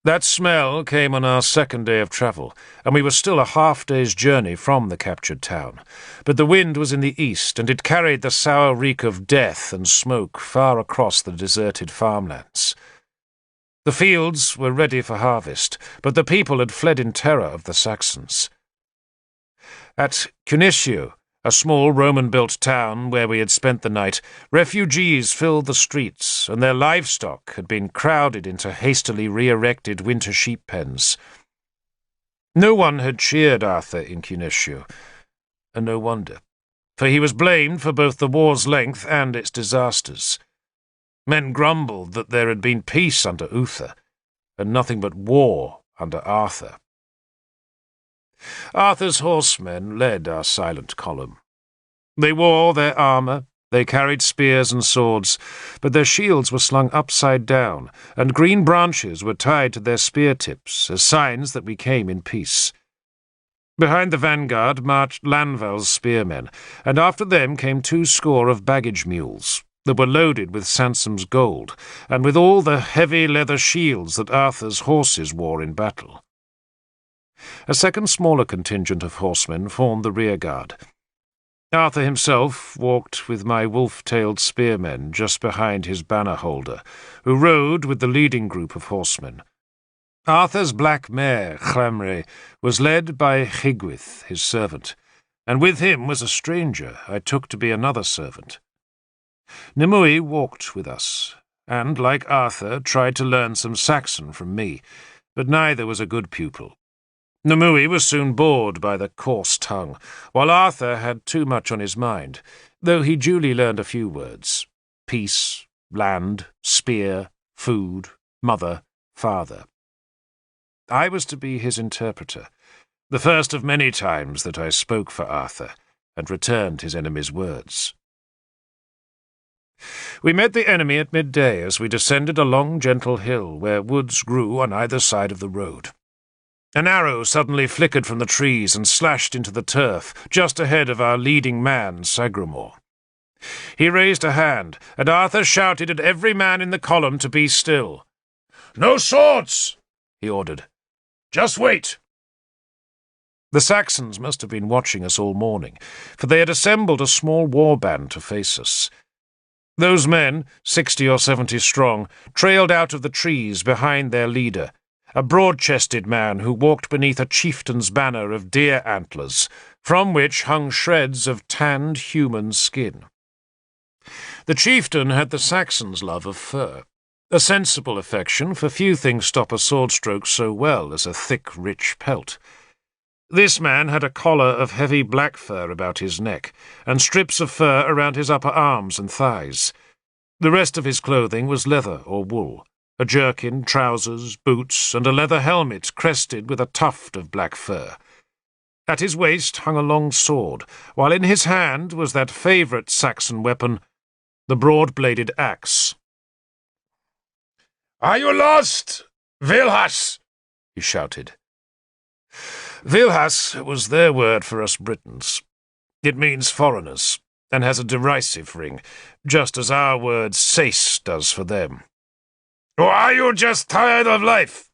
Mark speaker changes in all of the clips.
Speaker 1: That smell came on our second day of travel, and we were still a half-day's journey from the captured town. But the wind was in the east, and it carried the sour reek of death and smoke far across the deserted farmlands. The fields were ready for harvest, but the people had fled in terror of the Saxons. At Cunisio, a small Roman-built town where we had spent the night, refugees filled the streets, and their livestock had been crowded into hastily re-erected winter sheep pens. No one had cheered Arthur in Cunisio, and no wonder, for he was blamed for both the war's length and its disasters. Men grumbled that there had been peace under Uther, and nothing but war under Arthur. Arthur's horsemen led our silent column. They wore their armour, they carried spears and swords, but their shields were slung upside down, and green branches were tied to their spear tips as signs that we came in peace. Behind the vanguard marched Lanval's spearmen, and after them came 200 of baggage mules that were loaded with Sansom's gold, and with all the heavy leather shields that Arthur's horses wore in battle. A second smaller contingent of horsemen formed the rearguard. Arthur himself walked with my wolf-tailed spearmen just behind his banner-holder, who rode with the leading group of horsemen. Arthur's black mare, Chlamre, was led by Chigwith, his servant, and with him was a stranger I took to be another servant. Nimue walked with us, and, like Arthur, tried to learn some Saxon from me, but neither was a good pupil. Nimue was soon bored by the coarse tongue, while Arthur had too much on his mind, though he duly learned a few words: peace, land, spear, food, mother, father. I was to be his interpreter, the first of many times that I spoke for Arthur, and returned his enemy's words. We met the enemy at midday as we descended a long, gentle hill where woods grew on either side of the road. An arrow suddenly flickered from the trees and slashed into the turf, just ahead of our leading man, Sagramor. He raised a hand, and Arthur shouted at every man in the column to be still. "No swords!" he ordered. "Just wait!" The Saxons must have been watching us all morning, for they had assembled a small war band to face us. Those men, 60 or 70 strong, trailed out of the trees behind their leader, a broad-chested man who walked beneath a chieftain's banner of deer antlers, from which hung shreds of tanned human skin. The chieftain had the Saxon's love of fur, a sensible affection, for few things stop a sword stroke so well as a thick, rich pelt. This man had a collar of heavy black fur about his neck, and strips of fur around his upper arms and thighs. The rest of his clothing was leather or wool, a jerkin, trousers, boots, and a leather helmet crested with a tuft of black fur. At his waist hung a long sword, while in his hand was that favourite Saxon weapon, the broad-bladed axe. "Are you lost, Vilhas?" he shouted. Vilhas was their word for us Britons. It means foreigners, and has a derisive ring, just as our word Sace does for them. "Or are you just tired of life?"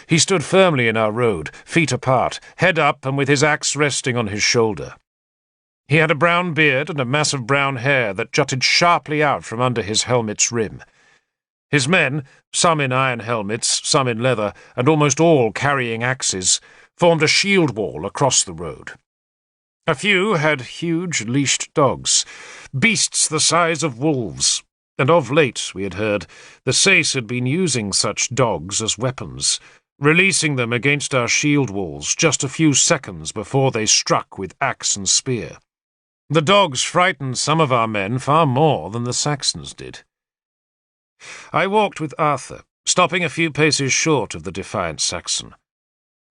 Speaker 1: He stood firmly in our road, feet apart, head up and with his axe resting on his shoulder. He had a brown beard and a mass of brown hair that jutted sharply out from under his helmet's rim. His men, some in iron helmets, some in leather, and almost all carrying axes, formed a shield wall across the road. A few had huge leashed dogs, beasts the size of wolves, and of late, we had heard, the Sace had been using such dogs as weapons, releasing them against our shield walls just a few seconds before they struck with axe and spear. The dogs frightened some of our men far more than the Saxons did. I walked with Arthur, stopping a few paces short of the defiant Saxon.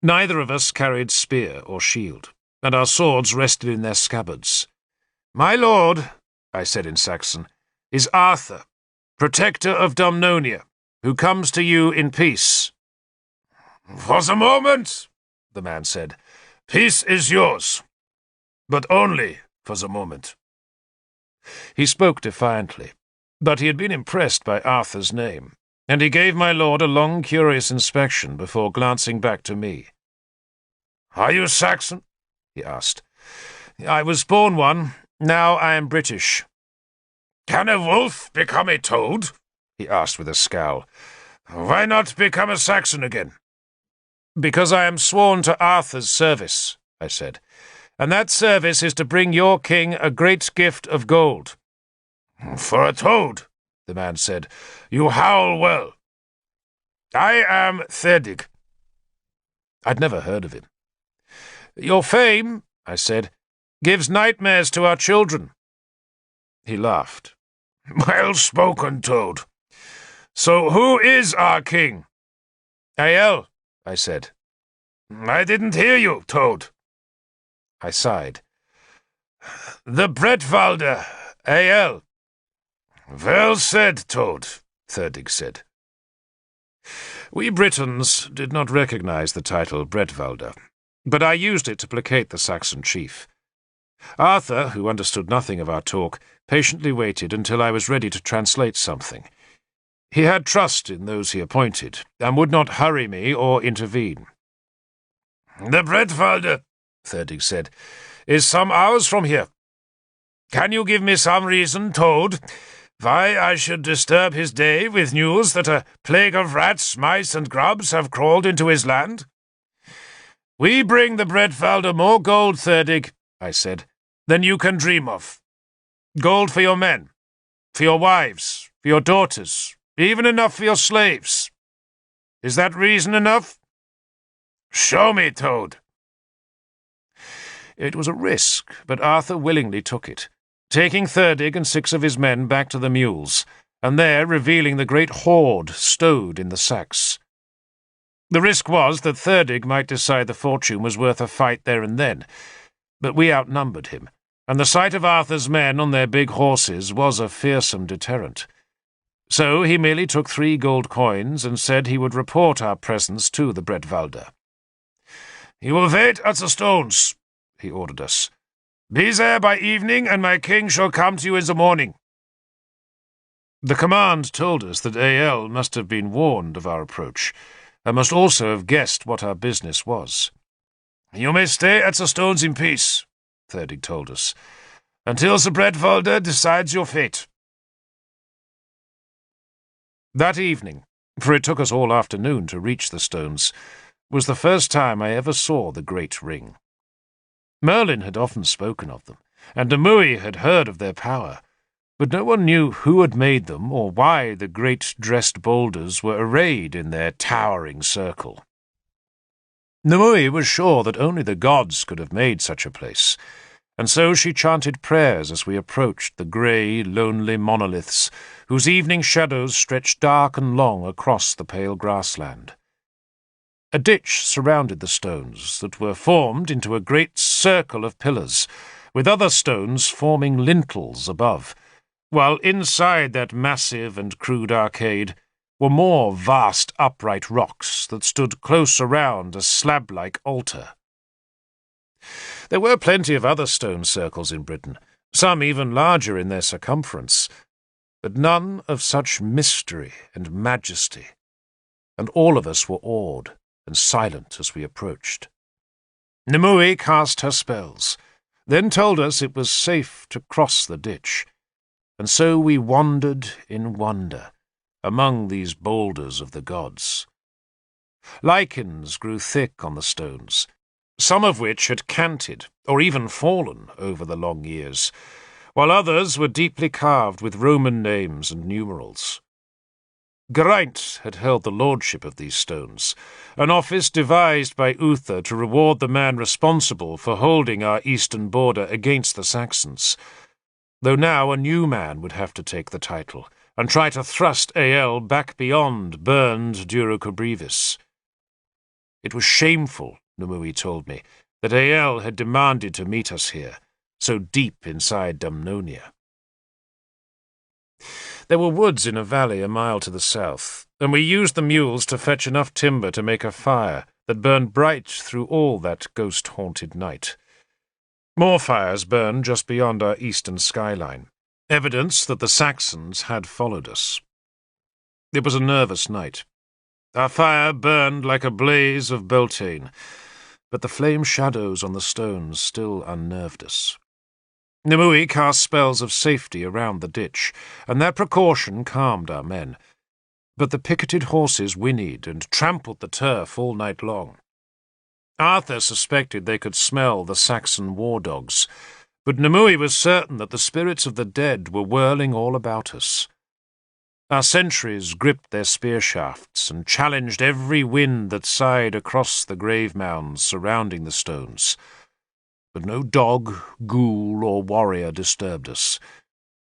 Speaker 1: Neither of us carried spear or shield, and our swords rested in their scabbards. "My lord," I said in Saxon, "is Arthur, protector of Dumnonia, who comes to you in peace." "For the moment," the man said, "peace is yours, but only for the moment." He spoke defiantly, but he had been impressed by Arthur's name, and he gave my lord a long, curious inspection before glancing back to me. "Are you Saxon?" he asked. "I was born one. Now I am British." "Can a wolf become a toad?" he asked with a scowl. "Why not become a Saxon again?" "Because I am sworn to Arthur's service," I said, "and that service is to bring your king a great gift of gold." "For a toad," the man said, "you howl well." "I am Therdig." I'd never heard of him. "Your fame," I said, "gives nightmares to our children." He laughed. "Well spoken, Toad. So who is our king?" "Ael," I said. "I didn't hear you, Toad." I sighed. "The Bretwalder, Ael." "Well said, Toad," Therdig said. We Britons did not recognize the title Bretwalder, but I used it to placate the Saxon chief. Arthur, who understood nothing of our talk, patiently waited until I was ready to translate something. He had trust in those he appointed, and would not hurry me or intervene. "The Bretwalder," Therdig said, "is some hours from here. Can you give me some reason, Toad, why I should disturb his day with news that a plague of rats, mice, and grubs have crawled into his land?" "We bring the Bretwalder more gold, Therdig," I said, "than you can dream of. Gold for your men, for your wives, for your daughters, even enough for your slaves. Is that reason enough?" "Show me, Toad." It was a risk, but Arthur willingly took it, taking Therdig and 6 of his men back to the mules, and there revealing the great hoard stowed in the sacks. The risk was that Therdig might decide the fortune was worth a fight there and then, but we outnumbered him, and the sight of Arthur's men on their big horses was a fearsome deterrent. So he merely took 3 gold coins and said he would report our presence to the Bretwalder. "You will wait at the stones," he ordered us. "Be there by evening, and my king shall come to you in the morning." The command told us that Ael must have been warned of our approach, and must also have guessed what our business was. "You may stay at the stones in peace," Therdig told us, "until the Bretwalder decides your fate." That evening, for it took us all afternoon to reach the stones, was the first time I ever saw the great ring. Merlin had often spoken of them, and Nimue had heard of their power, but no one knew who had made them or why the great dressed boulders were arrayed in their towering circle. Nimue was sure that only the gods could have made such a place, and so she chanted prayers as we approached the grey, lonely monoliths whose evening shadows stretched dark and long across the pale grassland. A ditch surrounded the stones that were formed into a great circle of pillars, with other stones forming lintels above, while inside that massive and crude arcade were more vast upright rocks that stood close around a slab-like altar. There were plenty of other stone circles in Britain, some even larger in their circumference, but none of such mystery and majesty, and all of us were awed and silent as we approached. Nimue cast her spells, then told us it was safe to cross the ditch, and so we wandered in wonder among these boulders of the gods. Lichens grew thick on the stones, some of which had canted or even fallen over the long years, while others were deeply carved with Roman names and numerals. Geraint had held the lordship of these stones, an office devised by Uther to reward the man responsible for holding our eastern border against the Saxons, though now a new man would have to take the title and try to thrust Ael back beyond burned Durocorbrivis. It was shameful, Nimue told me, that Ael had demanded to meet us here, so deep inside Dumnonia. There were woods in a valley a mile to the south, and we used the mules to fetch enough timber to make a fire that burned bright through all that ghost-haunted night. More fires burned just beyond our eastern skyline, evidence that the Saxons had followed us. It was a nervous night. Our fire burned like a blaze of Beltane, but the flame shadows on the stones still unnerved us. Nimue cast spells of safety around the ditch, and that precaution calmed our men. But the picketed horses whinnied and trampled the turf all night long. Arthur suspected they could smell the Saxon war dogs, but Nimue was certain that the spirits of the dead were whirling all about us. Our sentries gripped their spear shafts and challenged every wind that sighed across the grave mounds surrounding the stones. But no dog, ghoul, or warrior disturbed us,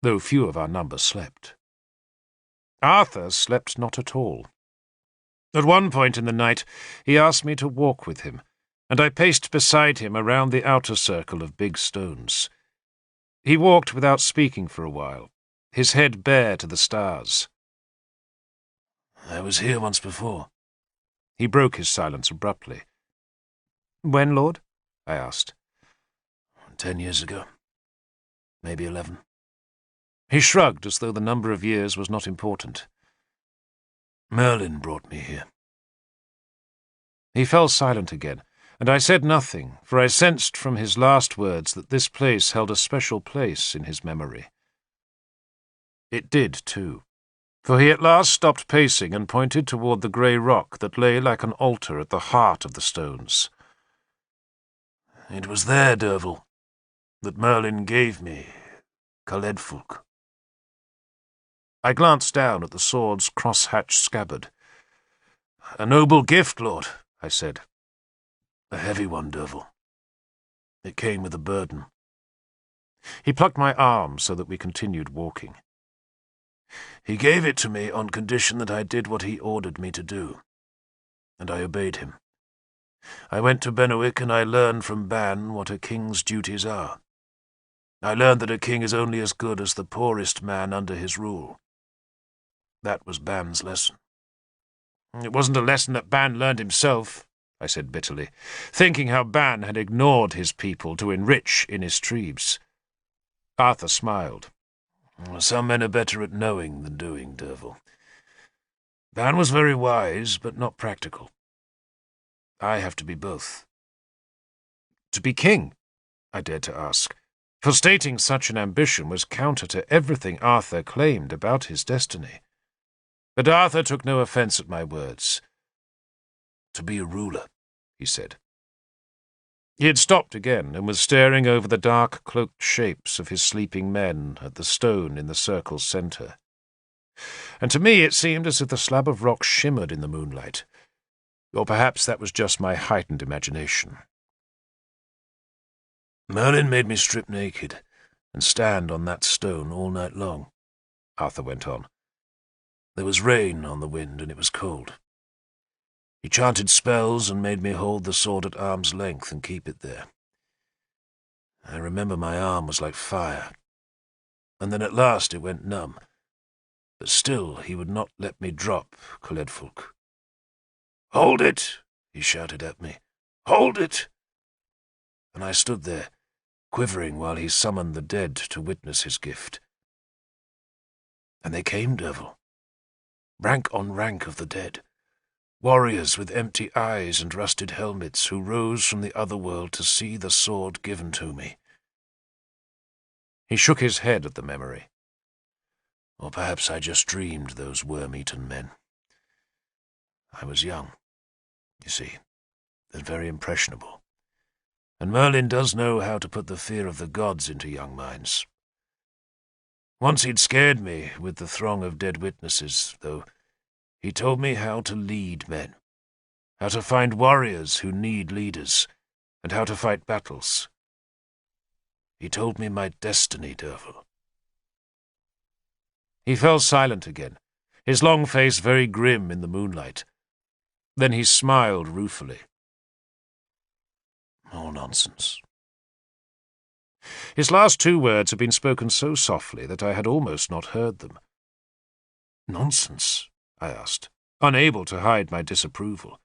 Speaker 1: though few of our number slept. Arthur slept not at all. At one point in the night he asked me to walk with him, and I paced beside him around the outer circle of big stones. He walked without speaking for a while, his head bare to the stars.
Speaker 2: "I was here once before."
Speaker 1: He broke his silence abruptly. "When, Lord?" I asked.
Speaker 2: 10 years ago. Maybe 11.
Speaker 1: He shrugged as though the number of years was not important.
Speaker 2: Merlin brought me here.
Speaker 1: He fell silent again, and I said nothing, for I sensed from his last words that this place held a special place in his memory. It did, too, for he at last stopped pacing and pointed toward the grey rock that lay like an altar at the heart of the stones.
Speaker 2: "It was there, Derval, that Merlin gave me Caledfulk."
Speaker 1: I glanced down at the sword's cross-hatched scabbard.
Speaker 2: "A noble gift, Lord," I said. "A heavy one, Derval. It came with a burden."
Speaker 1: He plucked my arm so that we continued walking.
Speaker 2: "He gave it to me on condition that I did what he ordered me to do, and I obeyed him. I went to Benwick and I learned from Ban what a king's duties are. I learned that a king is only as good as the poorest man under his rule. That was Ban's lesson."
Speaker 1: "It wasn't a lesson that Ban learned himself," I said bitterly, thinking how Ban had ignored his people to enrich Innis Treves. Arthur smiled.
Speaker 2: "Some men are better at knowing than doing, Derval. Ban was very wise, but not practical. I have to be both."
Speaker 1: "To be king?" I dared to ask, for stating such an ambition was counter to everything Arthur claimed about his destiny. But Arthur took no offence at my words.
Speaker 2: "To be a ruler," he said.
Speaker 1: He had stopped again and was staring over the dark, cloaked shapes of his sleeping men at the stone in the circle's centre. And to me it seemed as if the slab of rock shimmered in the moonlight, or perhaps that was just my heightened imagination.
Speaker 2: "Merlin made me strip naked and stand on that stone all night long," Arthur went on. "There was rain on the wind and it was cold. He chanted spells and made me hold the sword at arm's length and keep it there. I remember my arm was like fire, and then at last it went numb, but still he would not let me drop Caledfulk. 'Hold it!' he shouted at me. 'Hold it!' And I stood there, quivering while he summoned the dead to witness his gift. And they came, Derval. Rank on rank of the dead. Warriors with empty eyes and rusted helmets who rose from the other world to see the sword given to me."
Speaker 1: He shook his head at the memory.
Speaker 2: "Or perhaps I just dreamed those worm-eaten men. I was young, you see, and very impressionable. And Merlin does know how to put the fear of the gods into young minds. Once he'd scared me with the throng of dead witnesses, though he told me how to lead men, how to find warriors who need leaders, and how to fight battles. He told me my destiny, Derval."
Speaker 1: He fell silent again, his long face very grim in the moonlight. Then he smiled ruefully.
Speaker 2: "All nonsense."
Speaker 1: His last two words had been spoken so softly that I had almost not heard them.
Speaker 2: "Nonsense?"
Speaker 1: I asked, unable to hide my disapproval.